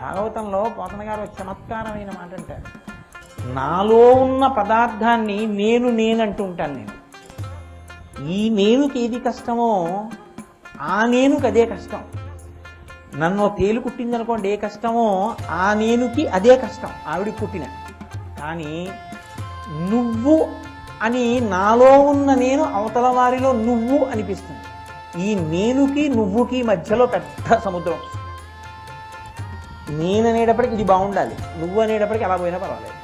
భాగవతంలో పోతన గారు చమత్కారమైన మాట అంటారు. నాలో ఉన్న పదార్థాన్ని నేనంటూ ఉంటాను. నేను ఈ నేనుకి ఏది కష్టమో ఆ నేనుకి అదే కష్టం. నన్ను తేలు కుట్టిందనుకోండి ఏ కష్టమో ఆ నేనుకి అదే కష్టం, ఆవిడికి కుట్టిన. కానీ నువ్వు అని నాలో ఉన్న నేను అవతల వారిలో నువ్వు అనిపిస్తుంది. ఈ నేనుకి నువ్వుకి మధ్యలో పెద్ద సముద్రం. నేననేటప్పటికి ఇది బాగుండాలి, నువ్వు అనేటప్పటికి అలా పోయినా పర్వాలేదు.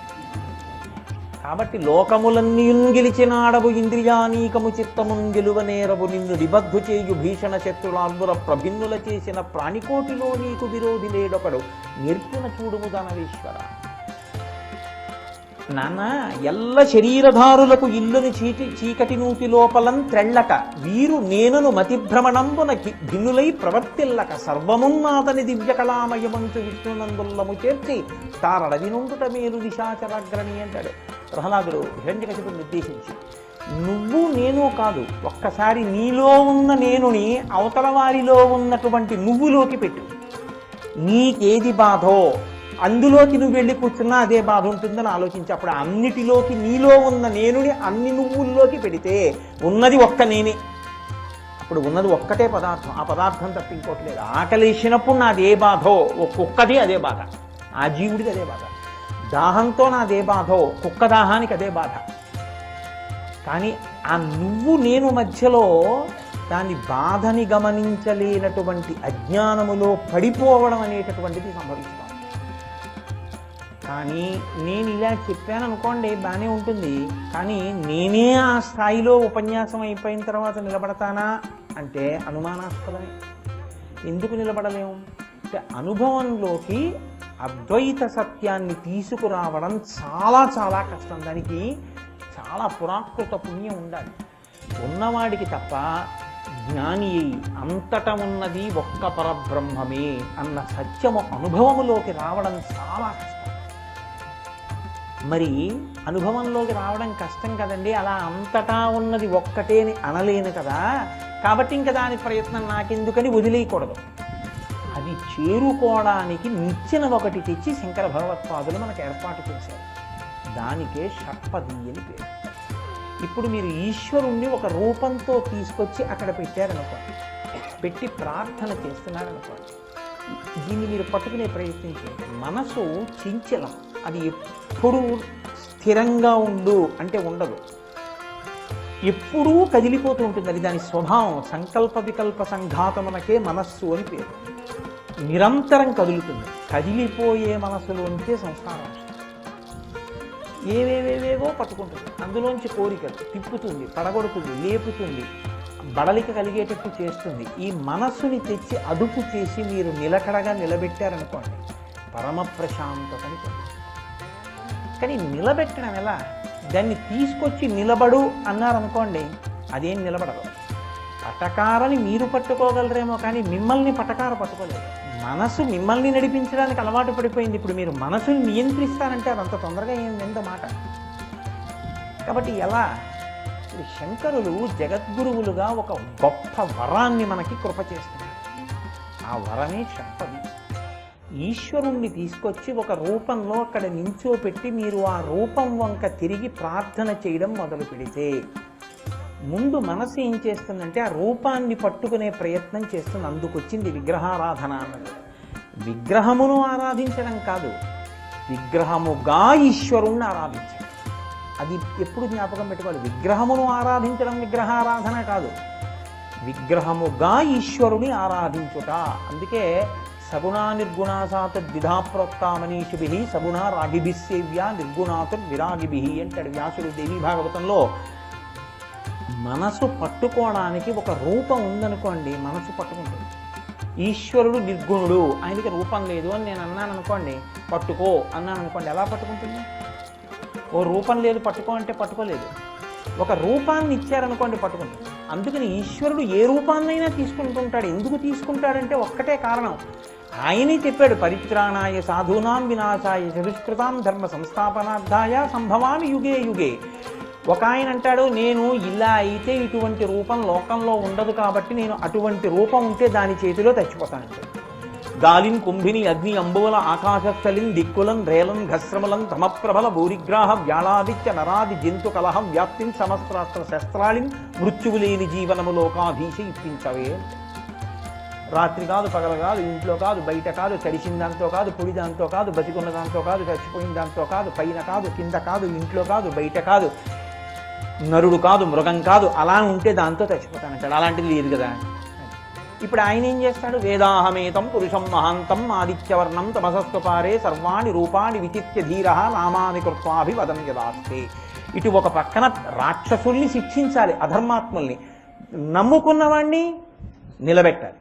కాబట్టి లోకములన్నీ గెలిచినాడవు ఇంద్రియానీకము చిత్తమున్ గెలువనేరవు నిన్ను నిబద్ధు చేయు భీషణ శత్రులాంబుర ప్రభిన్నుల చేసిన ప్రాణికోటిలో నీకు విరోధి లేడొకడు నేర్పున చూడుము దానవేశ్వర. నాన్న ఎల్ల శరీరధారులకు ఇల్లుని చీకటి నూతి లోపలం త్రెళ్ళక వీరు నేనును మతిభ్రమణంబున భిన్నులై ప్రవర్తిల్లక సర్వమున్నాదని దివ్యకళామయమంచు విష్ణునందుల్లము చేర్చి తారడవి నుండుట మేలు నిశాచరాగ్రణి అంటాడు ప్రహ్లాదుడు హిరణ్యకశిపుడిని ఉద్దేశించి. నువ్వు నేను కాదు, ఒక్కసారి నీలో ఉన్న నేనుని అవతల వారిలో ఉన్నటువంటి నువ్వులోకి పెట్టు. నీకేది బాధో అందులోకి నువ్వు వెళ్ళి కూర్చున్నా అదే బాధ ఉంటుందని ఆలోచించి అప్పుడు అన్నిటిలోకి నీలో ఉన్న నేనుని అన్ని నువ్వుల్లోకి పెడితే ఉన్నది ఒక్క నేనే. అప్పుడు ఉన్నది ఒక్కటే పదార్థం, ఆ పదార్థం తప్ప ఇంకోటి లేదు. ఆకలేసినప్పుడు నాదే బాధో కుక్కది అదే బాధ, ఆ జీవుడిది అదే బాధ. దాహంతో నాదే బాధో కుక్క దాహానికి అదే బాధ. కానీ ఆ నువ్వు నేను మధ్యలో దాని బాధని గమనించలేనటువంటి అజ్ఞానములో పడిపోవడం అనేటటువంటిది సంభవిస్తాం. కానీ నేను ఇలా చెప్పాను అనుకోండి బాగానే ఉంటుంది, కానీ నేనే ఆ స్థాయిలో ఉపన్యాసం అయిపోయిన తర్వాత నిలబడతానా అంటే అనుమానాస్పదమే. ఎందుకు నిలబడలేము అంటే అనుభవంలోకి అద్వైత సత్యాన్ని తీసుకురావడం చాలా చాలా కష్టం. దానికి చాలా పురాకృత పుణ్యం ఉండాలి. ఉన్నవాడికి తప్ప జ్ఞాని అంతటా ఉన్నది ఒక్క పరబ్రహ్మమే అన్న సత్యము అనుభవములోకి రావడం చాలా కష్టం. మరి అనుభవంలోకి రావడం కష్టం కదండి, అలా అంతటా ఉన్నది ఒక్కటే అని అనలేను కదా, కాబట్టి ఇంకా దాని ప్రయత్నం నాకెందుకని వదిలేయకూడదు. అది చేరుకోవడానికి నిచ్చెన ఒకటి తెచ్చి శంకర భగవత్పాదులు మనకు ఏర్పాటు చేశారు. దానికే షట్పది అని పేరు. ఇప్పుడు మీరు ఈశ్వరుణ్ణి ఒక రూపంతో తీసుకొచ్చి అక్కడ పెట్టారనుకోండి, పెట్టి ప్రార్థన చేస్తున్నారనుకోండి, దీన్ని మీరు పట్టుకునే ప్రయత్నించండి. మనసు చంచలం, అది ఎప్పుడూ స్థిరంగా ఉండు అంటే ఉండదు, ఎప్పుడూ కదిలిపోతూ ఉంటుంది. అది దాని స్వభావం. సంకల్ప వికల్ప సంఘాతమునకే మనస్సు అని పేరు. నిరంతరం కదులుతుంది. కదిలిపోయే మనసులోంచే సంస్కారం ఏవేవేవేవో పట్టుకుంటుంది, అందులోంచి కోరికలు తిప్పుతుంది, పడగొడుతుంది, లేపుతుంది, బడలిక కలిగేటట్టు చేస్తుంది. ఈ మనస్సుని తెచ్చి అదుపు చేసి మీరు నిలకడగా నిలబెట్టారనుకోండి, పరమ ప్రశాంతతని పొందుతుంది. కానీ నిలబెట్టడం ఎలా? దాన్ని తీసుకొచ్చి నిలబడు అన్నారనుకోండి, అదేం నిలబడదు. పటకారని మీరు పట్టుకోగలరేమో కానీ మిమ్మల్ని పటకార పట్టుకోలేదు. మనసు మిమ్మల్ని నడిపించడానికి అలవాటు పడిపోయింది. ఇప్పుడు మీరు మనసుని నియంత్రిస్తారంటే అదంత తొందరగా ఎంత మాట. కాబట్టి ఎలా? ఇప్పుడు శంకరులు జగద్గురువులుగా ఒక గొప్ప వరాన్ని మనకి కృప చేస్తున్నారు. ఆ వరమే షట్పది. ఈశ్వరుణ్ణి తీసుకొచ్చి ఒక రూపంలో అక్కడ నించోపెట్టి మీరు ఆ రూపం వంక తిరిగి ప్రార్థన చేయడం మొదలు పెడితే ముందు మనసు ఏం చేస్తుందంటే ఆ రూపాన్ని పట్టుకునే ప్రయత్నం చేస్తుంది. అందుకొచ్చింది విగ్రహారాధన అన్నది. విగ్రహమును ఆరాధించడం కాదు, విగ్రహముగా ఈశ్వరుణ్ణి ఆరాధించడం. అది ఎప్పుడు జ్ఞాపకం పెట్టుకోవాలి. విగ్రహమును ఆరాధించడం విగ్రహారాధన కాదు, విగ్రహముగా ఈశ్వరుని ఆరాధించుట. అందుకే సగుణా నిర్గుణాసాత ద్విధా ప్రోక్త మనీషిభి సగుణ రాగిభిసేవ్య నిర్గుణాతు విరాగిభి అంటాడు వ్యాసుడు దేవీ భాగవతంలో. మనసు పట్టుకోవడానికి ఒక రూపం ఉందనుకోండి, మనసు పట్టుకుంటుంది. ఈశ్వరుడు నిర్గుణుడు, ఆయనకి రూపం లేదు అని నేను అన్నాను అనుకోండి, పట్టుకో అన్నాను అనుకోండి, ఎలా పట్టుకుంటుంది? ఓ రూపం లేదు పట్టుకో అంటే పట్టుకోలేదు. ఒక రూపాన్ని ఇచ్చారనుకోండి పట్టుకుంటుంది. అందుకని ఈశ్వరుడు ఏ రూపాన్నైనా తీసుకుంటుంటాడు. ఎందుకు తీసుకుంటాడంటే ఒక్కటే కారణం. ఆయనే చెప్పాడు, పరిత్రాణాయ సాధూనాం వినాశాయ చతుష్కృతాం ధర్మ సంస్థాపనార్థాయ సంభవామి యుగే యుగే. ఒక ఆయన అంటాడు, నేను ఇలా అయితే ఇటువంటి రూపం లోకంలో ఉండదు కాబట్టి నేను అటువంటి రూపం ఉంటే దాని చేతిలో చచ్చిపోతానంటే. గాలిన్ కుంభిని అగ్ని అంబువల ఆకాశస్థలిన్ దిక్కులన్ రేలన్ ఘస్రమలం తమప్రబల భూరిగ్రాహ వ్యాళాదిత్య నరాది జంతు కలహం వ్యాప్తిన్ సమస్త్రాస్త్ర శస్త్రాలిన్ మృత్యువు లేని జీవనము లోకాధీశ ఇప్పించవే. రాత్రి కాదు, పగల కాదు, ఇంట్లో కాదు, బయట కాదు, తడిసిన దాంతో కాదు, పొడి దాంతో కాదు, బతికున్న దాంతో కాదు, చచ్చిపోయిన దాంతో కాదు, పైన కాదు, కింద కాదు, ఇంట్లో కాదు, బయట కాదు, నరుడు కాదు, మృగం కాదు, అలా ఉంటే దాంతో చచ్చిపోతానంటాడు. అలాంటిది లేదు కదా. ఇప్పుడు ఆయన ఏం చేస్తాడు? వేదాహమేతం పురుషం మహాంతం ఆదిత్యవర్ణం తమసస్వపారే సర్వాణి రూపాణి విచిత్య ధీర నామాని కృత్వాభివదం యదాస్తే. ఇటు ఒక పక్కన రాక్షసుల్ని శిక్షించాలి, అధర్మాత్ముల్ని, నమ్ముకున్నవాణ్ణి నిలబెట్టాలి.